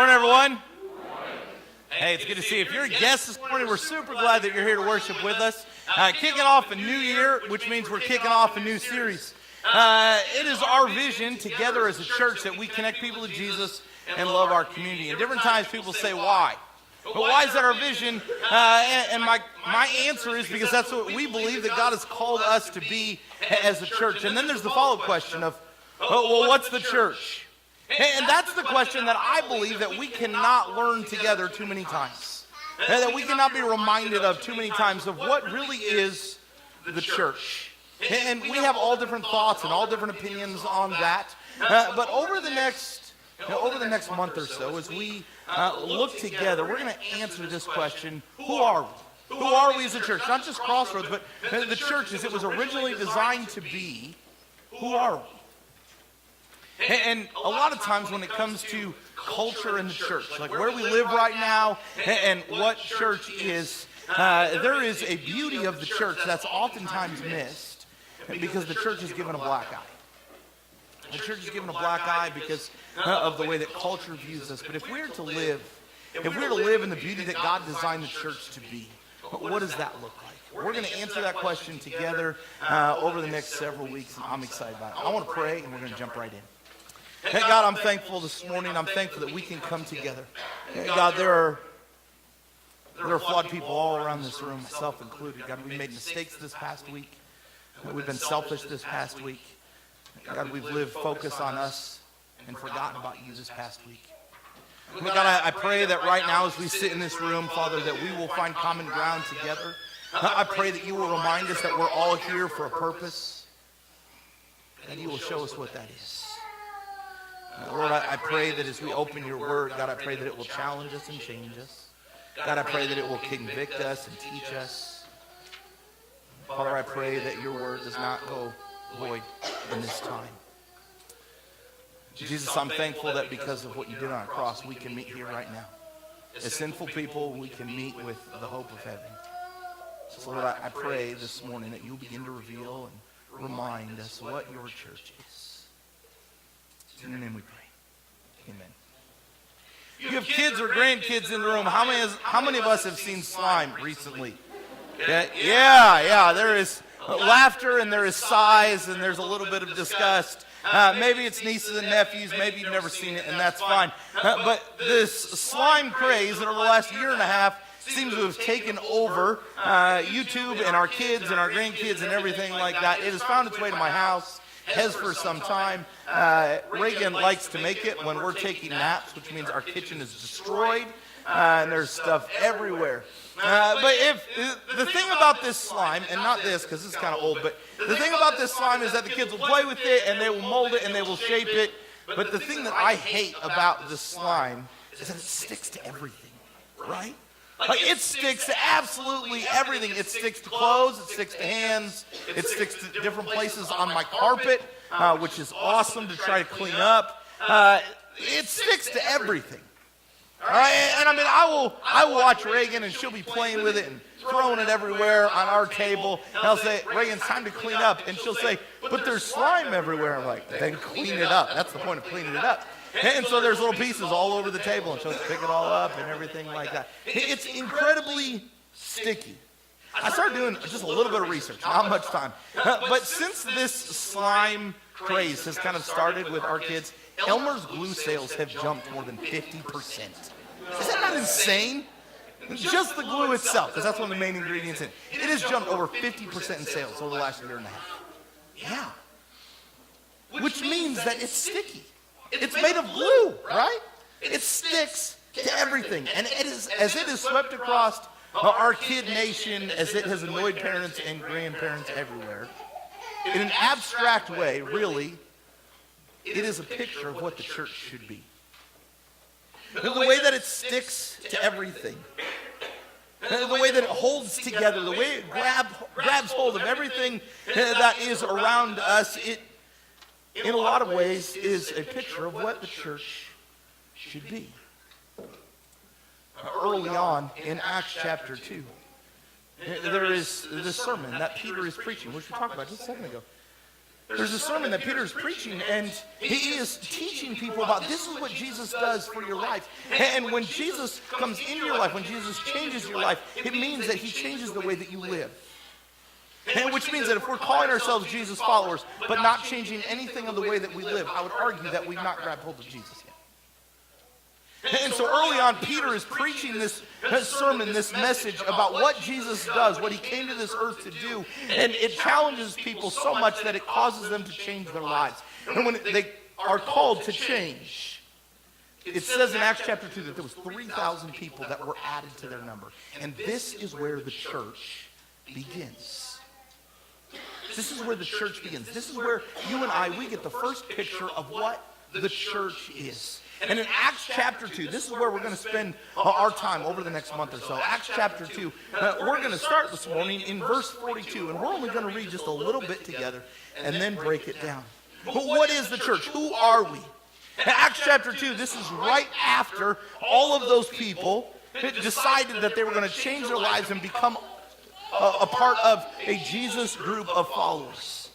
morning, everyone. Hey, it's good to see you. If you're a guest this morning, we're super glad that you're here to worship with us. Kicking off a new year, which means we're kicking off a new series. It is our vision together as a church that we connect people to Jesus and love our community. And different times people say, why? But why is that our vision? And my answer is because that's what we believe that God has called us to be as a church. And then there's the follow-up question of, well, what's the church? And that's the question that I believe that we cannot learn together too many times. That we cannot be reminded of too many times of what really is the church. And we have all different thoughts and all different opinions on that. But over the next month or so, as we look together, we're going to answer this question: who are we? Who are we as a church? Not just Crossroads, but the church as it was originally designed to be. Who are we? And a lot of times when it comes to culture in the church, like where we live right now and what church is, there is a beauty of the church that's oftentimes missed because the church is given a black eye. The church is given a black eye because of the way that culture views us. But if we're to live in the beauty that God designed the church to be, what does that look like? We're going to answer that question together over the next several weeks, and I'm excited about it. I want to pray, and we're going to jump right in. Hey, God, I'm thankful this morning. I'm thankful that we can come together. Hey, God, there are flawed people all around this room, myself included. God, we made mistakes this past week. We've been selfish this past week. God, we've lived focused on us and forgotten about you this past week. God, I pray that right now as we sit in this room, Father, that we will find common ground together. I pray that you will remind us that we're all here for a purpose, and you will show us what that is. Lord, I pray that as we open your word, God, I pray that it will challenge us and change us. God, I pray that it will convict us and teach us. Father, I pray that your word does not go void in this time. Jesus, I'm thankful that because of what you did on a cross, we can meet here right now. As sinful people, we can meet with the hope of heaven. So, Lord, I pray this morning that you'll begin to reveal and remind us what your church is. In your name we pray. Amen. You have kids or grandkids in the room. How many of us have seen slime recently? Yeah. There is laughter and there is sighs and there's a little bit of disgust. Maybe it's nieces and nephews. Maybe you've never seen it, and that's fine. But this slime craze that over the last year and a half seems to have taken over YouTube and our kids and our grandkids and everything like that. It has found its way to my house. Has for some time. Reagan likes to make it when we're taking naps, which means our kitchen is destroyed and there's stuff everywhere. But if the thing about this slime, and not this because this is kind of old, but the thing about this slime is that the kids will play with it and they will mold it and they will shape it. But the thing that I hate about this slime is that it sticks to everything, right? Like it sticks to absolutely everything. It sticks to clothes, it sticks to hands, it sticks to different places on my carpet, which is awesome to try to clean up. It sticks to everything. All right? And I mean, I will watch Reagan and she'll be playing with it and throwing it everywhere on our table. And I'll say, Reagan, it's time to clean up. And she'll say, but there's slime everywhere. I'm like, then clean it up. That's the point of cleaning it up. And so there's little pieces all over the table, and she'll pick it all up and everything like that. It's incredibly sticky. I started doing just a little bit of research, not much time. But since this slime craze has kind of started with our kids, Elmer's glue sales have jumped more than 50%. Is that not insane? Just the glue itself, because that's one of the main ingredients in it. It has jumped over 50% in sales over the last year and a half. Yeah. Which means that it's sticky. It's made of glue, right? It sticks to everything. And it is, as it is swept across our kid nation, as it has annoyed parents and grandparents everywhere, in an abstract way, really, it is a picture of what the church should be. The way that it sticks to everything, the way that it holds together, the way it grabs hold of everything that is around us, it in a lot of ways is a picture of what the church should be. Early on in Acts chapter 2, there is this sermon that Peter is preaching, which we talked about just a second ago. There's a sermon that Peter is preaching, and he is teaching people about this is what Jesus does for your life. And when Jesus comes into your life, when Jesus changes your life, it means that he changes the way that you live. And which means that if we're calling ourselves Jesus followers, but not changing anything of the way that we live, I would argue that we've not grabbed hold of Jesus yet. And so early on, Peter is preaching this sermon, this message about what Jesus does, what he came to this earth to do. And it challenges people so much that it causes them to change their lives. And when they are called to change, it says in Acts chapter 2 that there was 3,000 people that were added to their number. And this is where the church begins. This is where the church begins. This is where you and I, we get the first picture of what the church is. And in Acts chapter 2, this is where we're going to spend our time over the next month or so. Acts chapter 2, we're going to start this morning in verse 42. And we're only going to read just a little bit together and then break it down. But what is the church? Who are we? In Acts chapter 2, this is right after all of those people decided that they were going to change their lives and become a part of a Jesus group of followers.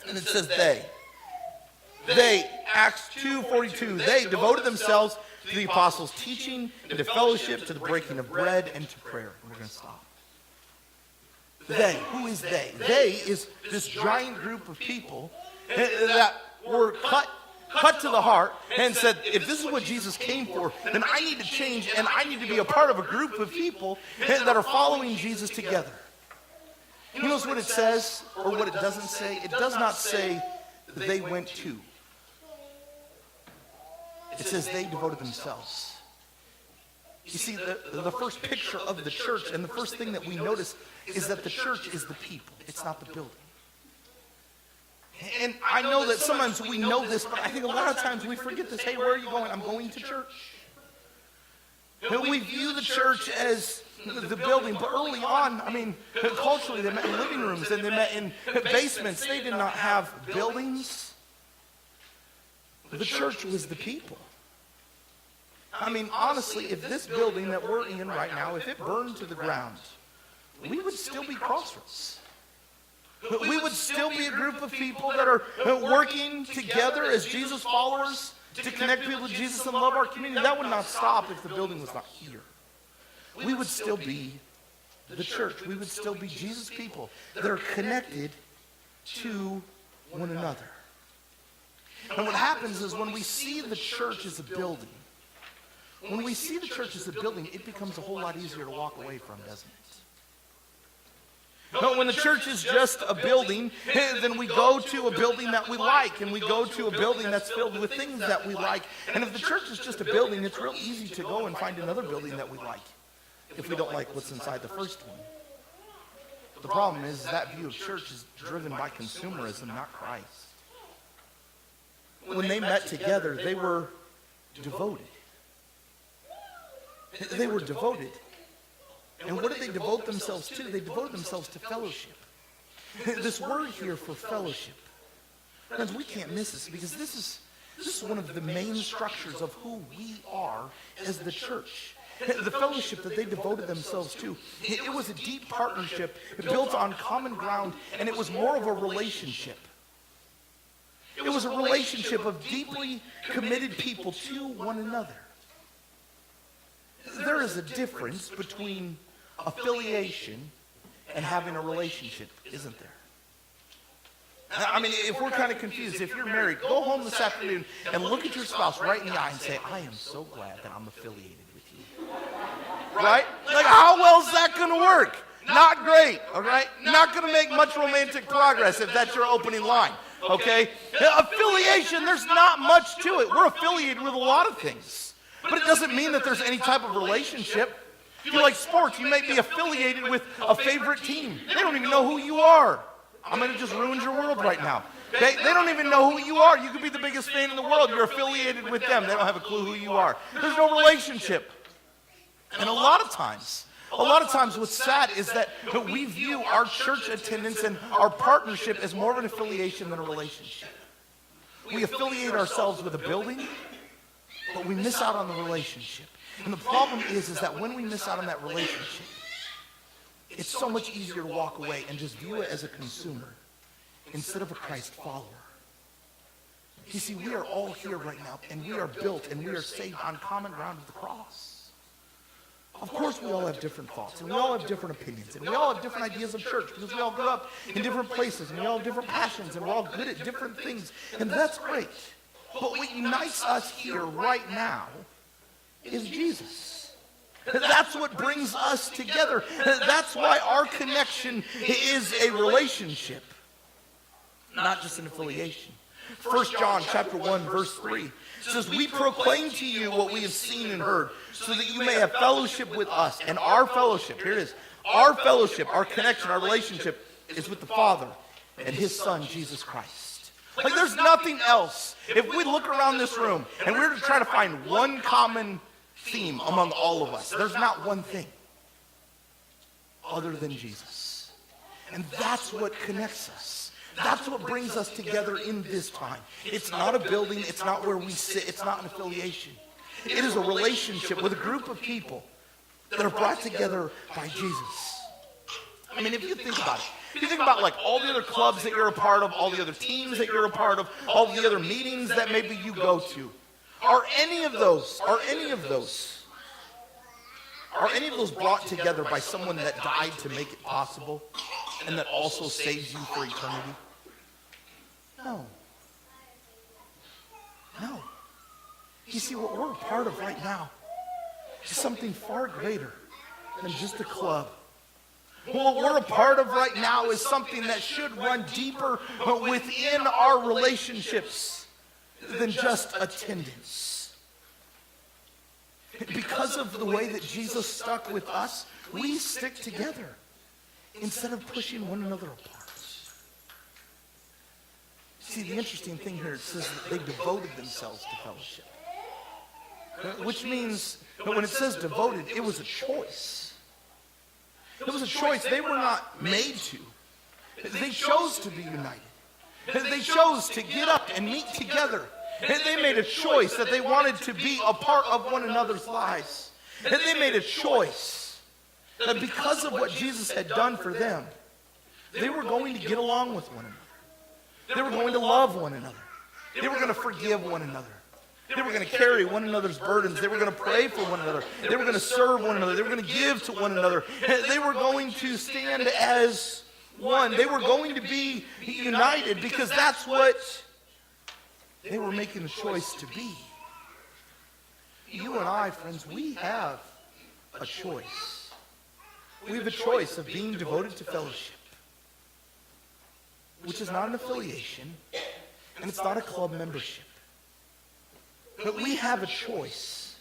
And it says they, Acts 2:42, they devoted themselves to the apostles' teaching, and to fellowship, to the breaking of bread, and to prayer. And we're going to stop. They, who is they? They is this giant group of people that were cut to the heart and said, if this is what Jesus came for, then I need to change, and I need to be a part of a group of people that are following Jesus together. You notice what it says, or what it doesn't say? It does not say they went to. It says they devoted themselves. You see, the first picture of the church, and the first thing that we notice is that the church is the people. It's not the building. And I know that sometimes we know this, but I think a lot of times we forget this. Hey, where are you going? I'm going to church. And we view the church as the building, but early on, I mean, culturally, they met in living rooms and they met in basements. They did not have buildings. The church was the people. I mean, honestly, if this building that we're in right now, if it burned to the ground, we would still be Crossroads. We would still be a group of people that are working together as Jesus followers to connect people to Jesus and love our community. That would not stop if the building was not here. We would still be the church. We would still be Jesus people that are connected to one another. And what happens is when we see the church as a building, when we see the church as a building, it becomes a whole lot easier to walk away from, doesn't it? But when the church is just a building, then we go to a building that we like, and we go to a building that's filled with things that we like. And if the church is just a building, it's real easy to go and find another building that we like if we don't like what's inside the first one. The problem is that view of church is driven by consumerism, not Christ. When they met together, they were devoted. They were devoted. And what did they devote themselves to? They devoted themselves to fellowship. This word here for fellowship. Friends, we can't miss this because this is one of the main structures of who we are as the church. The fellowship that they devoted themselves to, it was a deep partnership built on common ground, and it was more of a relationship. It was a relationship of deeply committed people to one another. There is a difference between affiliation and having a relationship, isn't there? I mean, if we're kind of confused, if you're married, go home this afternoon and look at your spouse right in the eye and say, I am so glad that I'm affiliated with you. Right? Like, how well is that going to work? Not great, all right? Not going to make much romantic progress if that's your opening line, okay? Affiliation, there's not much to it. We're affiliated with a lot of things. But it doesn't mean that there's any type of relationship. If you like sports, you may be affiliated with a favorite team. They don't even know who you are. I'm going to just ruin your world right now. They don't even know who you are. You could be the biggest fan in the world. You're affiliated with them. They don't have a clue who you are. There's no relationship. And a lot of times what's sad is that we view our church attendance and our partnership as more of an affiliation than a relationship. We affiliate ourselves with a building, but we miss out on the relationship. And the problem is that when we miss out on that relationship, it's so much easier to walk away and just view it as a consumer instead of a Christ follower. You see, we are all here right now, and we are built and we are saved on common ground of the cross. Of course, we all have different thoughts, and we all have different opinions, and we all have different ideas of church, because we all grew up in different places, and we all have different passions, and we're all good at different things, and that's great. But what unites us here right now is Jesus. That's what brings us together. That's why our connection is a relationship, not just an affiliation. 1 John chapter 1, verse 3 says, "We proclaim to you what we have seen and heard, so that you may have fellowship with us." And our fellowship, here it is, our fellowship, our connection, our relationship is with the Father and his Son, Jesus Christ. Like, there's nothing else. If we look around this room and we were to try to find one common theme among all of us, there's not one thing other than Jesus. And that's what connects us. That's what brings us together in this time. It's not a building. It's not where we sit. It's not an affiliation. It is a relationship with a group of people that are brought together by Jesus. I mean, if you think about it, if you think about like all the other clubs that you're a part of, all the other teams that you're a part of, all the other meetings that maybe you go to, are any of those brought together by someone that died to make it possible and that also saves you for eternity? No. No. You see, what we're a part of right now is something far greater than just a club. What we're a part of right now is something that should run deeper within our relationships than just attendance. Because of the way that Jesus stuck with us, we stick together instead of pushing one another apart. See, the interesting thing here, it says that they devoted themselves to fellowship. Which means that when it says devoted, it was a choice. It was a choice. They were not made to. They chose to be united. They chose to get up and meet together. And they made a choice that they wanted to be a part of one another's lives. And they made a choice that because of what Jesus had done for them, they were going to get along with one another. They were going to love one another. They were going to forgive one another. They were going to carry one another's burdens. They were going to pray for one another. They were going to serve one another. They were going to give to one another. They were going to stand as one. They were going to be united because that's what they were making the choice to be. You and I, friends, we have a choice. We have a choice of being devoted to fellowship, which is not an affiliation, and it's not a club membership. But we have a choice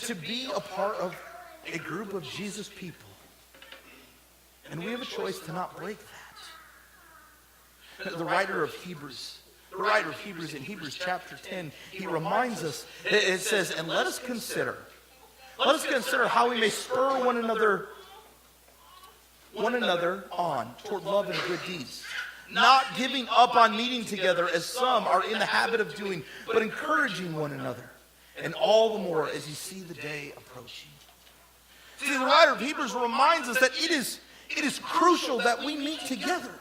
to be a part of a group of Jesus people. And we have a choice to not break that. The writer of Hebrews in Hebrews chapter 10, he reminds us, it says, "And let us consider how we may spur one another on toward love and good deeds, not giving up on meeting together as some are in the habit of doing, but encouraging one another, and all the more as you see the day approaching." See, the writer of Hebrews reminds us that it is crucial that we meet together.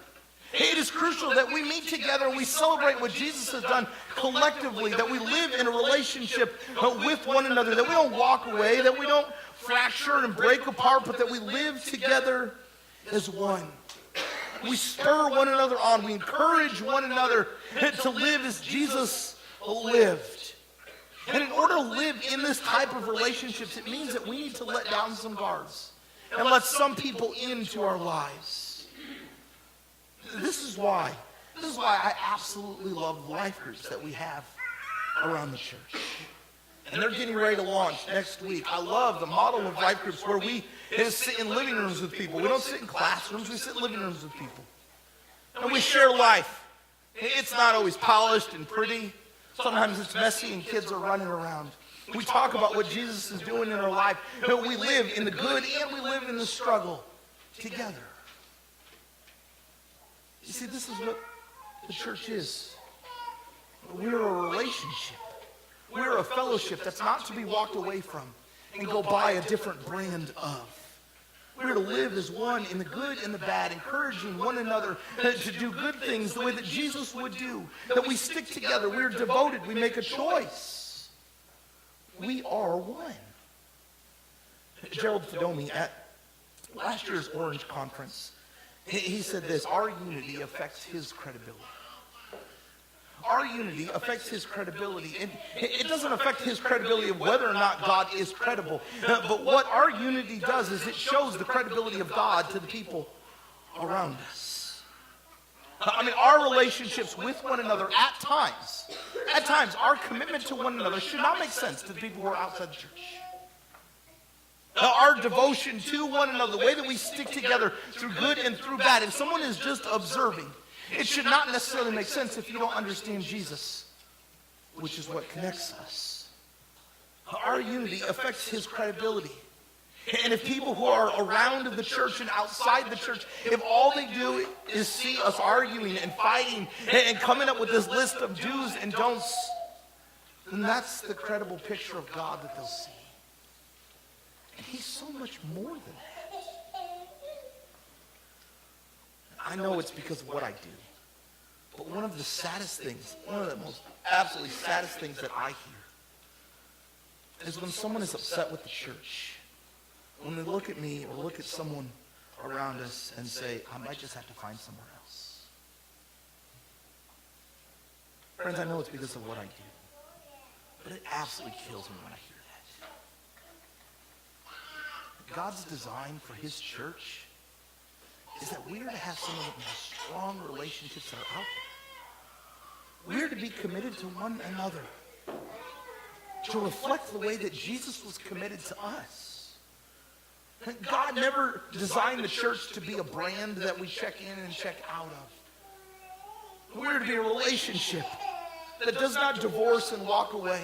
It is crucial that we meet together and we celebrate what Jesus has done collectively, that we live in a relationship with one another, that we don't walk away, that we don't fracture and break apart, but that we live together as one. We spur one another on. We encourage one another to live as Jesus lived. And in order to live in this type of relationships, it means that we need to let down some guards and let some people into our lives. This is why I absolutely love the life groups that we have around the church. And they're getting ready to launch next week. I love the model of life groups where we sit in living rooms with people. We don't sit in classrooms, we sit in living rooms with people. And we share life. It's not always polished and pretty. Sometimes it's messy and kids are running around. We talk about what Jesus is doing in our life. But we live in the good and we live in the struggle together. You see, this is what the church is. We're a relationship. We're a fellowship that's not to be walked away from and go buy a different brand of. We're to live as one in the good and the bad, encouraging one another to do good things the way that Jesus would do. That we stick together. We're devoted. We make a choice. We are one. Gerald Fidomi at last year's Orange Conference, he said this: our unity affects his credibility. Our unity affects his credibility. And it doesn't affect his credibility of whether or not God is credible. But what our unity does is it shows the credibility of God to the people around us. I mean, our relationships with one another at times, our commitment to one another should not make sense to the people who are outside the church. Our devotion to one another, the way that we stick together through good and through bad. If someone is just observing, it should not necessarily make sense if you don't understand Jesus, which is what connects us. Our unity affects his credibility. And if people who are around the church and outside the church, if all they do is see us arguing and fighting and coming up with this list of do's and don'ts, then that's the credible picture of God that they'll see. And he's so much more than that. I know it's because of what I do. But one of the saddest things, one of the most absolutely saddest things that I hear is when someone is upset with the church. When they look at me or look at someone around us and say, I might just have to find somewhere else. Friends, I know it's because of what I do. But it absolutely kills me when I hear that. God's design for his church is that we are to have some of the most strong relationships that are out there. We are to be committed to one another, to reflect the way that Jesus was committed to us. God never designed the church to be a brand that we check in and check out of. We're to be a relationship that does not divorce and walk away.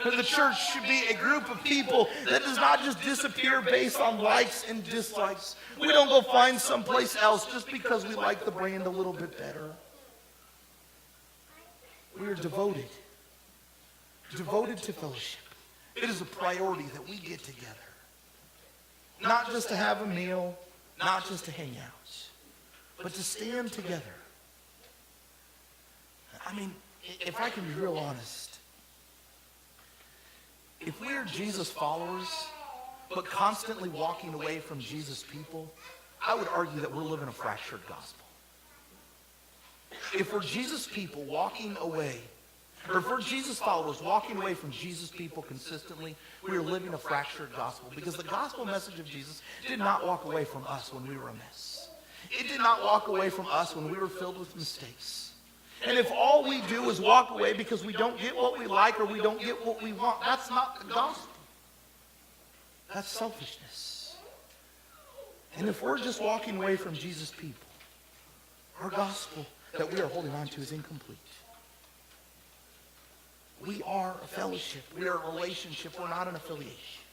The church should be a group of people that does not just disappear based on likes and dislikes. We don't go find someplace else just because we like the brand a little bit better. We are devoted to fellowship. It is a priority that we get together. Not just to have a meal, not just to hang out, but to stand together. I mean, if I can be real honest, if we are Jesus followers, but constantly walking away from Jesus people, I would argue that we're living a fractured gospel. If we're Jesus people walking away, or if we're Jesus followers walking away from Jesus people consistently, we are living a fractured gospel. Because the gospel message of Jesus did not walk away from us when we were a mess. It did not walk away from us when we were filled with mistakes. And if all we do is walk away because we don't get what we like or we don't get what we want, that's not the gospel. That's selfishness. And if we're just walking away from Jesus people, our gospel that we are holding on to is incomplete. We are a fellowship. We are a relationship. We're not an affiliation.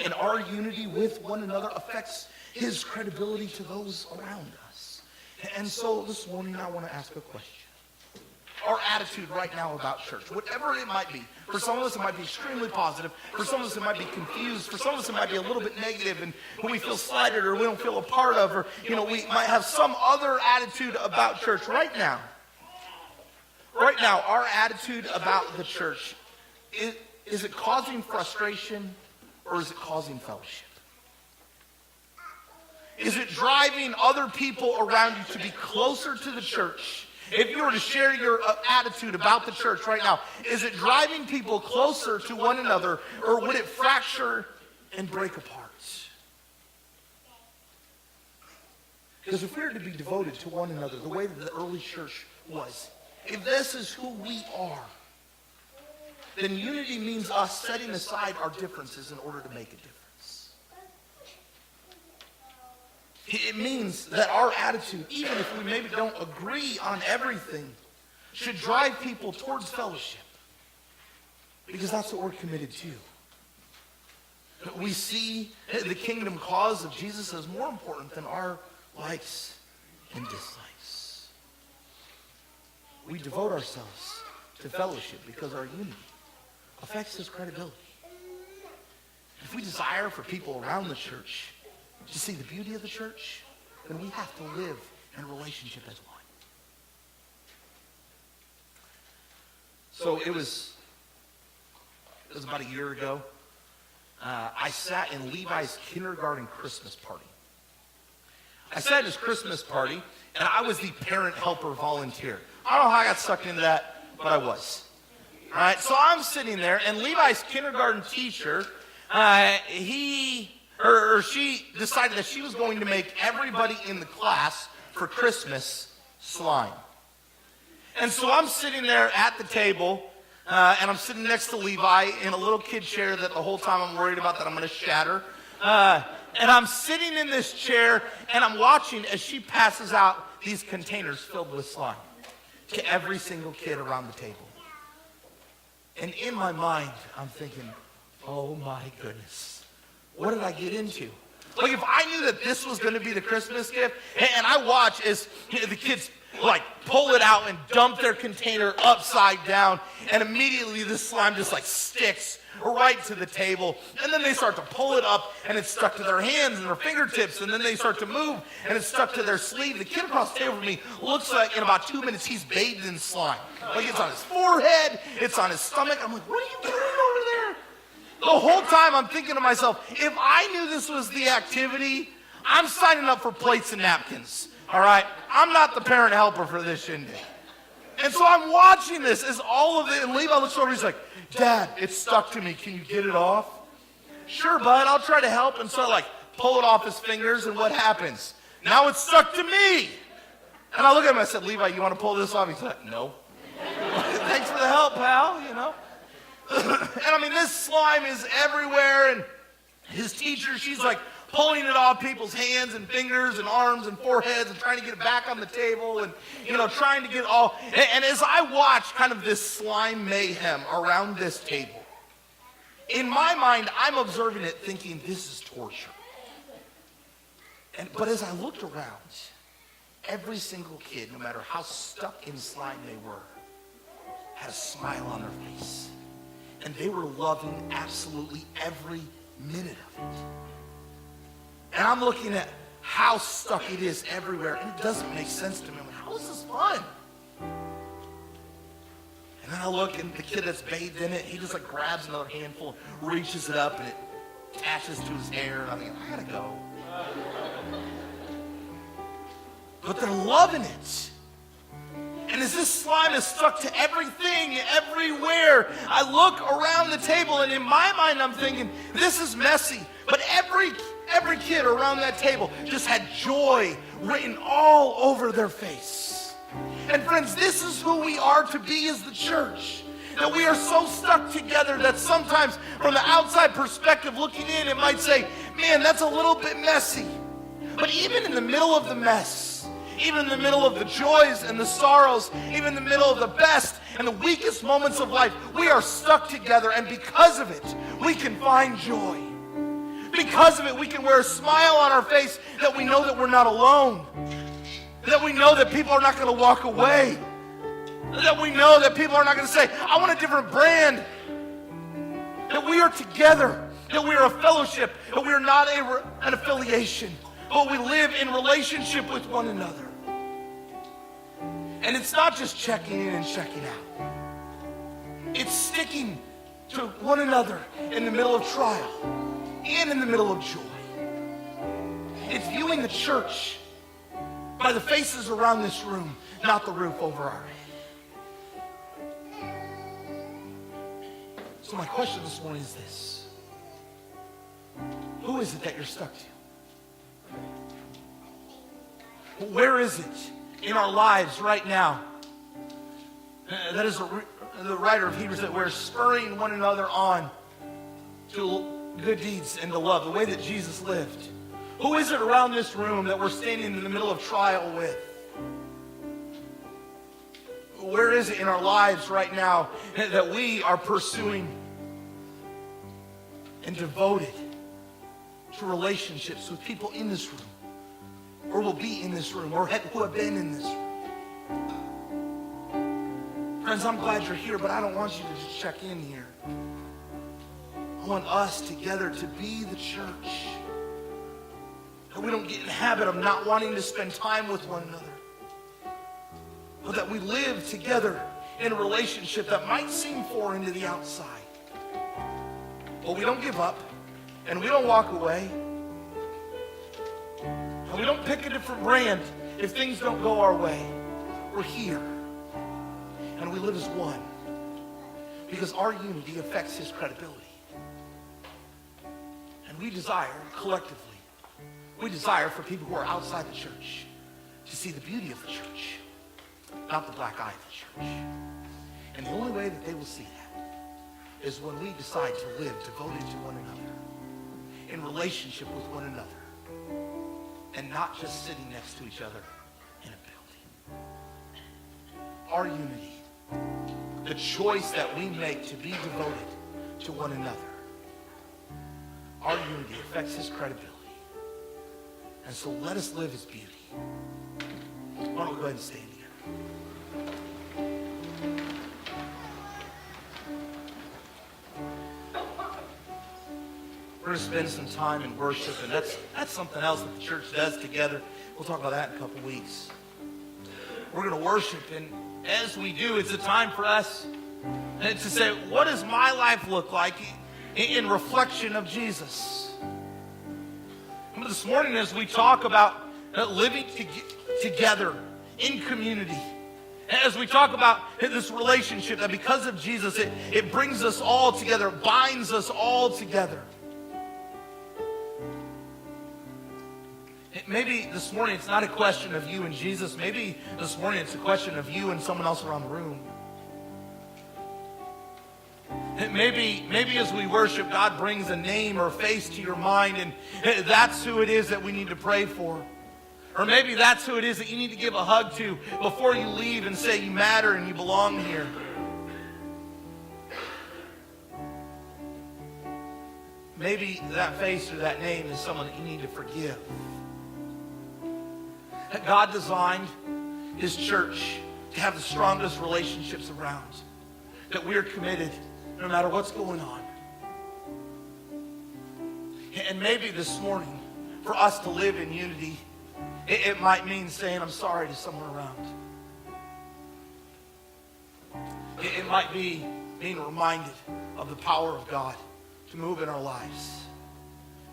And our unity with one another affects his credibility to those around us. And so this morning I want to ask a question. Our attitude right now about church, whatever it might be. For some of us it might be extremely positive. For some of us it might be confused. For some of us it might be a little bit negative and we feel slighted or we don't feel a part of, or we might have some other attitude about church right now. Right now, our attitude about the church, is it causing frustration or is it causing fellowship? Is it driving other people around you to be closer to the church? If you were to share your attitude about the church right now, is it driving people closer to one another or would it fracture and break apart? Because if we're to be devoted to one another the way that the early church was, if this is who we are, then unity means us setting aside our differences in order to make a difference. It means that our attitude, even if we maybe don't agree on everything, should drive people towards fellowship. Because that's what we're committed to. We see the kingdom cause of Jesus as more important than our likes and dislikes. We devote ourselves to fellowship because our unity affects his credibility. If we desire for people around the church you see the beauty of the church? Then we have to live in relationship as one. So it was about a year ago. I sat in Levi's kindergarten Christmas party. I sat at his Christmas party, and I was the parent helper volunteer. I don't know how I got sucked into that, but I was. All right, so I'm sitting there, and Levi's kindergarten teacher, she decided that she was going to make everybody in the class for Christmas slime. And so I'm sitting there at the table, and I'm sitting next to Levi in a little kid chair that the whole time I'm worried about that I'm going to shatter. And I'm sitting in this chair, and I'm watching as she passes out these containers filled with slime to every single kid around the table. And in my mind, I'm thinking, oh my goodness, what did I get into? Like, if I knew that this was going to be the Christmas gift, and I watch as the kids like pull it out and dump their container upside down, and immediately this slime just like sticks right to the table, and then they start to pull it up, and it's stuck to their hands and their fingertips, and then they start to move, and it's stuck to their sleeve. The kid across the table from me looks like in about 2 minutes he's bathed in slime. Like, it's on his forehead, it's on his stomach. I'm like, what are you doing over there? The whole time I'm thinking to myself, if I knew this was the activity, I'm signing up for plates and napkins. All right? I'm not the parent helper for this shindig. And so I'm watching this as all of it, and Levi looks over, he's like, Dad, it's stuck to me. Can you get it off? Sure, bud, I'll try to help. And so I like pull it off his fingers, and what happens? Now it's stuck to me. And I look at him and I said, Levi, you want to pull this off? He's like, no. Thanks for the help, pal, you know. And I mean, this slime is everywhere, and his teacher, she's like pulling it off people's hands and fingers and arms and foreheads and trying to get it back on the table and, you know, trying to get it all. And as I watch kind of this slime mayhem around this table, in my mind, I'm observing it thinking, this is torture. But as I looked around, every single kid, no matter how stuck in slime they were, had a smile on their face. And they were loving absolutely every minute of it. And I'm looking at how stuck it is everywhere, and it doesn't make sense to me. I'm like, how is this fun? And then I look, and the kid that's bathed in it, he just like grabs another handful, reaches it up, and it attaches to his hair. And I'm like, I gotta go. But they're loving it. And as this slime is stuck to everything, everywhere, I look around the table, and in my mind I'm thinking, this is messy. But every kid around that table just had joy written all over their face. And friends, this is who we are to be as the church. That we are so stuck together that sometimes from the outside perspective looking in, it might say, man, that's a little bit messy. But even in the middle of the mess, even in the middle of the joys and the sorrows, even in the middle of the best and the weakest moments of life, we are stuck together, and because of it, we can find joy. Because of it, we can wear a smile on our face that we know that we're not alone, that we know that people are not going to walk away, that we know that people are not going to say, I want a different brand, that we are together, that we are a fellowship, that we are not an affiliation, but we live in relationship with one another. And it's not just checking in and checking out. It's sticking to one another in the middle of trial and in the middle of joy. It's viewing the church by the faces around this room, not the roof over our head. So my question this morning is this. Who is it that you're stuck to? Where is it in our lives right now? That is the writer of Hebrews, that we're spurring one another on to good deeds and to love, the way that Jesus lived. Who is it around this room that we're standing in the middle of trial with? Where is it in our lives right now that we are pursuing and devoted to relationships with people in this room, or will be in this room, or who have been in this room? Friends, I'm glad you're here, but I don't want you to just check in here. I want us together to be the church That we don't get in the habit of not wanting to spend time with one another. But that we live together in a relationship that might seem foreign to the outside. But we don't give up, and we don't walk away. And we don't pick a different brand if things don't go our way. We're here. And we live as one. Because our unity affects his credibility. And we desire, collectively, we desire for people who are outside the church to see the beauty of the church, not the black eye of the church. And the only way that they will see that is when we decide to live devoted to one another, in relationship with one another, and not just sitting next to each other in a building. Our unity, the choice that we make to be devoted to one another, our unity affects his credibility. And so let us live his beauty. Why don't we go ahead and stand together? We're going to spend some time in worship, and that's something else that the church does together. We'll talk about that in a couple weeks. We're going to worship, and as we do, it's a time for us to say, what does my life look like in reflection of Jesus? This morning, as we talk about living together in community, as we talk about this relationship that because of Jesus, it brings us all together, binds us all together. Maybe this morning it's not a question of you and Jesus. Maybe this morning it's a question of you and someone else around the room. Maybe as we worship, God brings a name or a face to your mind, and that's who it is that we need to pray for. Or maybe that's who it is that you need to give a hug to before you leave and say you matter and you belong here. Maybe that face or that name is someone that you need to forgive. God designed his church to have the strongest relationships around. That we're committed no matter what's going on. And maybe this morning, for us to live in unity, it might mean saying I'm sorry to someone around. It might be being reminded of the power of God to move in our lives.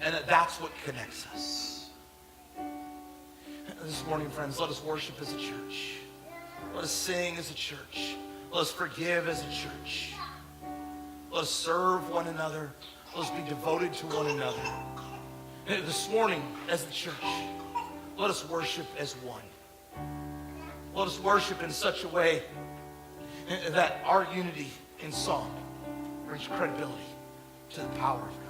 And that's what connects us. This morning, friends, let us worship as a church. Let us sing as a church. Let us forgive as a church. Let us serve one another. Let us be devoted to one another. This morning, as the church, let us worship as one. Let us worship in such a way that our unity in song brings credibility to the power of God.